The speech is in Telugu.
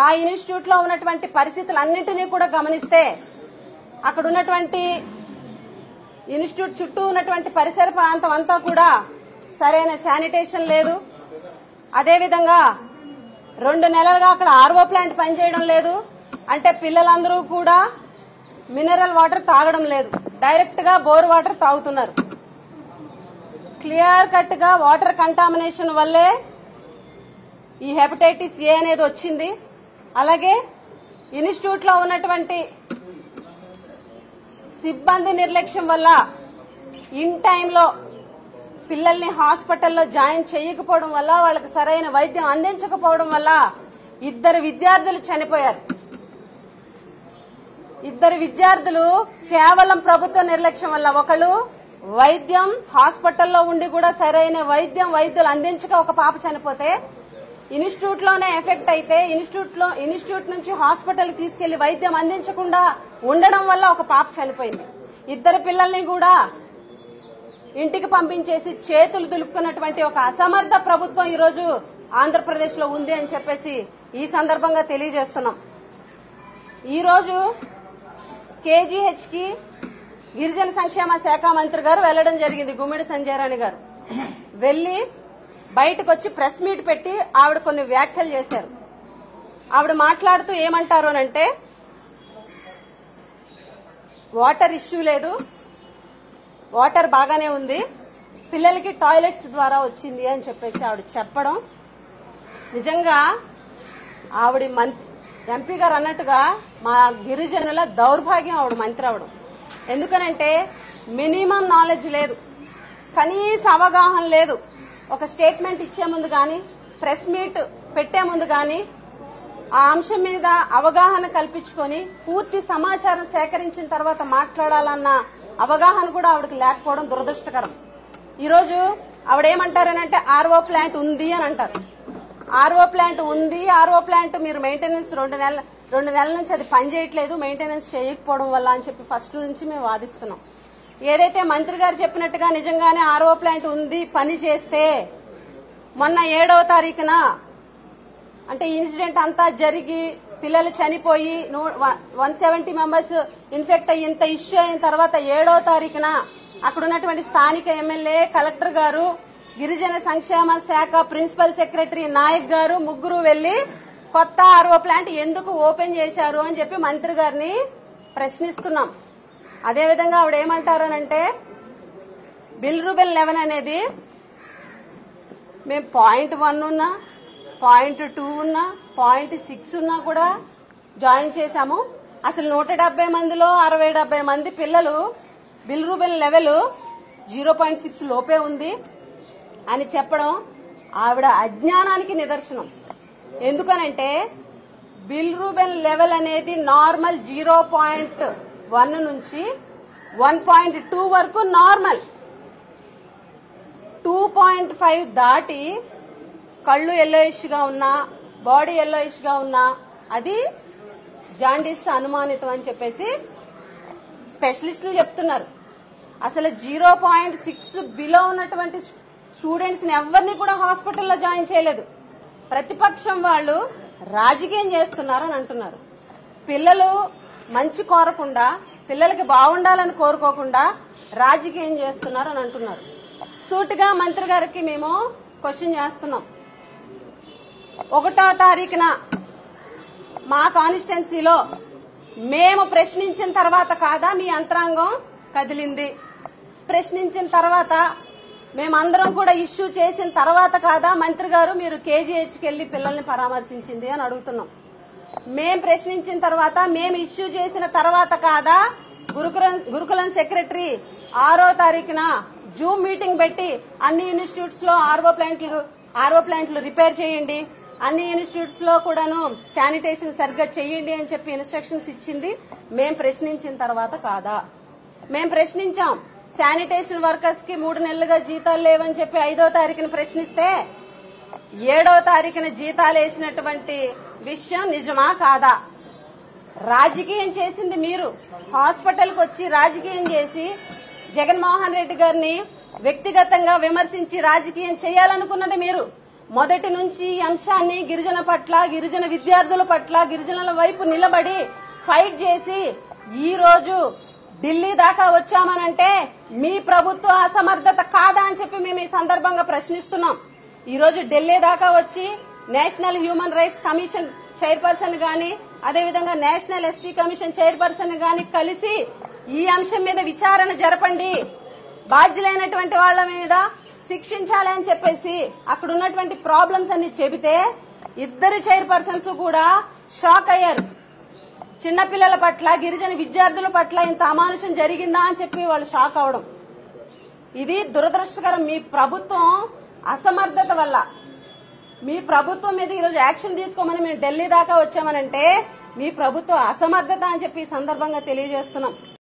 ఆ ఇన్స్టిట్యూట్ లో ఉన్నటువంటి పరిస్థితులన్నింటినీ కూడా గమనిస్తే అక్కడ ఉన్నటువంటి ఇన్స్టిట్యూట్ చుట్టూ ఉన్నటువంటి పరిసర ప్రాంతం అంతా కూడా సరైన శానిటేషన్ లేదు. అదేవిధంగా 2 నెలలుగా అక్కడ ఆర్ఓ ప్లాంట్ పనిచేయడం లేదు. అంటే పిల్లలందరూ కూడా మినరల్ వాటర్ తాగడం లేదు, డైరెక్ట్ గా బోర్ వాటర్ తాగుతున్నారు. క్లియర్ కట్ గా వాటర్ కంటామినేషన్ వల్లే ఈ హెపటైటిస్ ఏ అనేది వచ్చింది. అలాగే ఇన్స్టిట్యూట్ లో ఉన్నటువంటి సిబ్బంది నిర్లక్ష్యం వల్ల ఇన్ టైంలో పిల్లల్ని హాస్పిటల్లో జాయిన్ చేయకపోవడం వల్ల, వాళ్ళకి సరైన వైద్యం అందించకపోవడం వల్ల 2 విద్యార్థులు చనిపోయారు. 2 విద్యార్థులు కేవలం ప్రభుత్వ నిర్లక్ష్యం వల్ల. ఒకళ్ళు వైద్యం హాస్పిటల్లో ఉండి కూడా సరైన వైద్యులు అందించక ఒక పాప చనిపోతే, ఇన్స్టిట్యూట్ లోనే ఎఫెక్ట్ అయితే ఇన్స్టిట్యూట్ నుంచి హాస్పిటల్ తీసుకెళ్లి వైద్యం అందించకుండా ఉండడం వల్ల ఒక పాప చనిపోయింది. 2 పిల్లల్ని కూడా ఇంటికి పంపించేసి చేతులు దులుపుకున్నటువంటి ఒక అసమర్థ ప్రభుత్వం ఈరోజు ఆంధ్రప్రదేశ్ లో ఉంది అని చెప్పేసి ఈ సందర్భంగా తెలియజేస్తున్నాం. ఈరోజు కేజీహెచ్ కి గిరిజన సంక్షేమ శాఖ మంత్రి గారు వెళ్లడం జరిగింది. గుమ్మిడి సంజయరాణి గారు వెళ్లి బయటకు వచ్చి ప్రెస్ మీట్ పెట్టి ఆవిడ కొన్ని వ్యాఖ్యలు చేశారు. ఆవిడ మాట్లాడుతూ ఏమంటారు అనంటే, వాటర్ ఇష్యూ లేదు, వాటర్ బాగానే ఉంది, పిల్లలకి టాయిలెట్స్ ద్వారా వచ్చింది అని చెప్పేసి ఆవిడ చెప్పడం నిజంగా ఆవిడ ఎంపీ గారు అన్నట్టుగా మా గిరిజనుల దౌర్భాగ్యం ఆవిడ మంత్రి అవడం. ఎందుకనంటే మినిమం నాలెడ్జ్ లేదు, కనీస అవగాహన లేదు. ఒక స్టేట్మెంట్ ఇచ్చే ముందు గాని, ప్రెస్ మీట్ పెట్టే ముందు గాని ఆ అంశం మీద అవగాహన కల్పించుకొని పూర్తి సమాచారం సేకరించిన తర్వాత మాట్లాడాలన్న అవగాహన కూడా ఆవిడకి లేకపోవడం దురదృష్టకరం. ఈరోజు ఆవిడేమంటారనంటే ఆర్ఓ ప్లాంట్ ఉంది అని అంటారు. ఆర్ఓ ప్లాంట్ ఉంది, ఆర్ఓ ప్లాంట్ మీరు మెయింటెనెన్స్ 2 నెలల నుంచి అది పనిచేయట్లేదు, మెయింటెనెన్స్ చేయకపోవడం వల్ల అని చెప్పి ఫస్ట్ నుంచి మేము వాదిస్తున్నాం. ఏదైతే మంత్రి గారు చెప్పినట్టుగా నిజంగానే ఆర్ఓ ప్లాంట్ ఉంది, పని చేస్తే మొన్న 7వ తారీఖున అంటే ఇన్సిడెంట్ అంతా జరిగి పిల్లలు చనిపోయి 170 మెంబర్స్ ఇన్ఫెక్ట్ అయ్యి ఇంత ఇష్యూ అయిన తర్వాత 7వ తారీఖున అక్కడ ఉన్నటువంటి స్థానిక ఎమ్మెల్యే, కలెక్టర్ గారు, గిరిజన సంక్షేమ శాఖ ప్రిన్సిపల్ సెక్రటరీ నాయక్ గారు ముగ్గురు వెళ్లి కొత్త ఆర్ఓ ప్లాంట్ ఎందుకు ఓపెన్ చేశారు అని చెప్పి మంత్రి గారిని ప్రశ్నిస్తున్నాం. అదేవిధంగా ఆవిడ ఏమంటారనంటే బిల్రూబెన్ 11 అనేది మేము 0.1 ఉన్నా, 0.2 ఉన్నా, 0.6 ఉన్నా కూడా జాయిన్ చేశాము. అసలు 170 మందిలో 60-70 మంది పిల్లలు బిల్రూబెన్ లెవెల్ 0.6 లోపే ఉంది అని చెప్పడం ఆవిడ అజ్ఞానానికి నిదర్శనం. ఎందుకనంటే బిల్రూబెన్ లెవెల్ అనేది నార్మల్ 0.1 నుంచి 1.2 వరకు నార్మల్. 2.5 దాటి కళ్ళు ఎల్లోయిష్ గా ఉన్నా, బాడీ ఎల్లోయిష్ గా ఉన్నా అది జాండీస్ అనుమానితం అని చెప్పేసి స్పెషలిస్టులు చెప్తున్నారు. అసలు 0.6 బిలో ఉన్నటువంటి స్టూడెంట్స్ ని ఎవరిని కూడా హాస్పిటల్లో జాయిన్ చేయలేదు. ప్రతిపక్షం వాళ్ళు రాజకీయం చేస్తున్నారని అంటున్నారు. పిల్లలు మంచి కోరకుండా, పిల్లలకి బాగుండాలని కోరుకోకుండా రాజకీయం చేస్తున్నారని అంటున్నారు. సూటిగా మంత్రి గారికి మేము క్వశ్చన్ చేస్తున్నాం. 1వ తారీఖున మా కాన్స్టిట్యున్సీలో మేము ప్రశ్నించిన తర్వాత కాదా మీ యంత్రాంగం కదిలింది? ప్రశ్నించిన తర్వాత మేమందరం కూడా ఇష్యూ చేసిన తర్వాత కాదా మంత్రి గారు మీరు కేజీహెచ్కి వెళ్లి పిల్లల్ని పరామర్శించింది అని అడుగుతున్నాం. మేం ప్రశ్నించిన తర్వాత, మేము ఇష్యూ చేసిన తర్వాత కాదా గురుకులం సెక్రటరీ 6వ తారీఖున జూమ్ మీటింగ్ పెట్టి అన్ని ఇన్స్టిట్యూట్స్ లో ఆర్ఓ ప్లాంట్లు రిపేర్ చేయండి, అన్ని ఇన్స్టిట్యూట్స్ లో కూడాను శానిటేషన్ సరిగ్గా చేయండి అని చెప్పి ఇన్స్ట్రక్షన్స్ ఇచ్చింది మేం ప్రశ్నించిన తర్వాత కాదా? మేం ప్రశ్నించాం. శానిటేషన్ వర్కర్స్ కి 3 నెలలుగా జీతాలు లేవని చెప్పి 5వ తారీఖున ప్రశ్నిస్తే 7వ తారీఖున జీతాలు వేసినటువంటి విషయం నిజమా కాదా? రాజకీయం చేసింది మీరు. హాస్పిటల్ కు వచ్చి రాజకీయం చేసి జగన్మోహన్ రెడ్డి గారిని వ్యక్తిగతంగా విమర్శించి రాజకీయం చేయాలనుకున్నది మీరు. మొదటి నుంచి ఈ అంశాన్ని గిరిజన పట్ల, గిరిజన విద్యార్థుల పట్ల, గిరిజనుల వైపు నిలబడి ఫైట్ చేసి ఈ రోజు ఢిల్లీ దాకా వచ్చామనంటే మీ ప్రభుత్వ అసమర్థత కాదా అని చెప్పి మేము ఈ సందర్భంగా ప్రశ్నిస్తున్నాం. ఈ రోజు ఢిల్లీ దాకా వచ్చి national human rights commission chairperson గాని, అదేవిధంగా నేషనల్ ఎస్టీ కమిషన్ చైర్పర్సన్ గాని కలిసి ఈ అంశం మీద విచారణ జరపండి, బాధ్యులైనటువంటి వాళ్ల మీద శిక్షించాలి అని చెప్పేసి అక్కడ ఉన్నటువంటి ప్రాబ్లమ్స్ అన్ని చెబితే ఇద్దరు చైర్పర్సన్స్ కూడా షాక్ అయ్యారు. చిన్నపిల్లల పట్ల, గిరిజన విద్యార్థుల పట్ల ఇంత అమానుషం జరిగిందా అని చెప్పి వాళ్ళు షాక్ అవడం ఇది దురదృష్టకరం. మీ ప్రభుత్వం అసమర్థత వల్ల మీ ప్రభుత్వం మీద ఈరోజు యాక్షన్ తీసుకోమని మేము ఢిల్లీ దాకా వచ్చామనంటే మీ ప్రభుత్వం అసమర్థత అని చెప్పి ఈ సందర్భంగా తెలియజేస్తున్నాం.